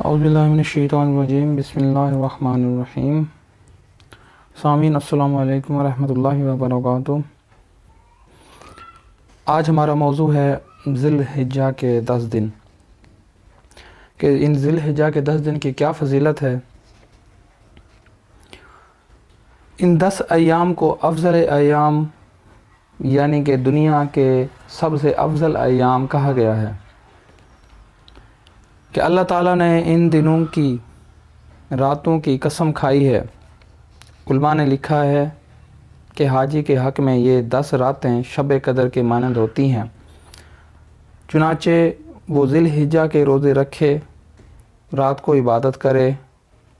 اعوذ باللہ من الشیطان الرجیم، بسم اللہ الرحمن الرحیم۔ سامعین السلام علیکم ورحمۃ اللہ وبرکاتہ۔ آج ہمارا موضوع ہے ذی الحجہ کے 10 دن، کہ ان ذی الحجہ کے 10 دن کی کیا فضیلت ہے۔ ان 10 ایام کو افضل ایام یعنی کہ دنیا کے سب سے افضل ایام کہا گیا ہے، کہ اللہ تعالیٰ نے ان دنوں کی راتوں کی قسم کھائی ہے۔ علماء نے لکھا ہے کہ حاجی کے حق میں یہ 10 راتیں شب قدر کے مانند ہوتی ہیں، چنانچہ وہ ذی الحجہ کے روزے رکھے، رات کو عبادت کرے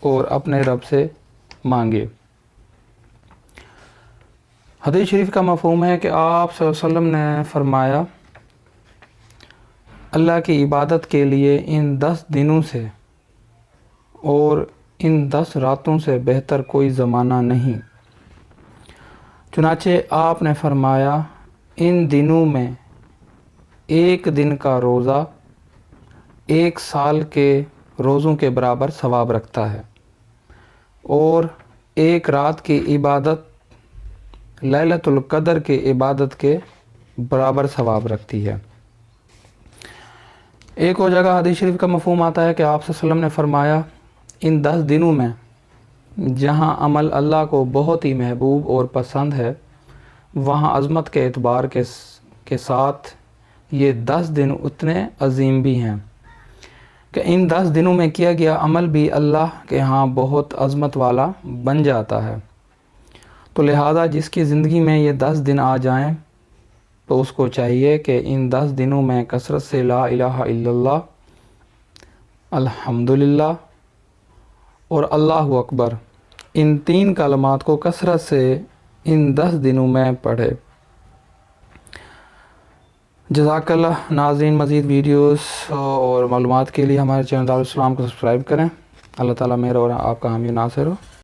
اور اپنے رب سے مانگے۔ حدیث شریف کا مفہوم ہے کہ آپ صلی اللہ علیہ وسلم نے فرمایا، اللہ کی عبادت کے لیے ان 10 دنوں سے اور ان 10 راتوں سے بہتر کوئی زمانہ نہیں۔ چنانچہ آپ نے فرمایا، ان دنوں میں ایک دن کا روزہ 1 سال کے روزوں کے برابر ثواب رکھتا ہے، اور ایک رات کی عبادت لیلۃ القدر کی عبادت کے برابر ثواب رکھتی ہے۔ ایک اور جگہ حدیث شریف کا مفہوم آتا ہے کہ آپ صلی اللہ علیہ وسلم نے فرمایا، ان 10 دنوں میں جہاں عمل اللہ کو بہت ہی محبوب اور پسند ہے، وہاں عظمت کے اعتبار کے ساتھ یہ 10 دن اتنے عظیم بھی ہیں کہ ان 10 دنوں میں کیا گیا عمل بھی اللہ کے ہاں بہت عظمت والا بن جاتا ہے۔ تو لہذا جس کی زندگی میں یہ 10 دن آ جائیں تو اس کو چاہیے کہ ان 10 دنوں میں کثرت سے لا الہ الا اللہ، الحمدللہ اور اللہ اکبر، ان 3 کلمات کو کثرت سے ان 10 دنوں میں پڑھے۔ جزاک اللہ۔ ناظرین، مزید ویڈیوز اور معلومات کے لیے ہمارے چینل دارالاسلام کو سبسکرائب کریں۔ اللہ تعالیٰ میرا اور آپ کا حامی و ناصر ہو۔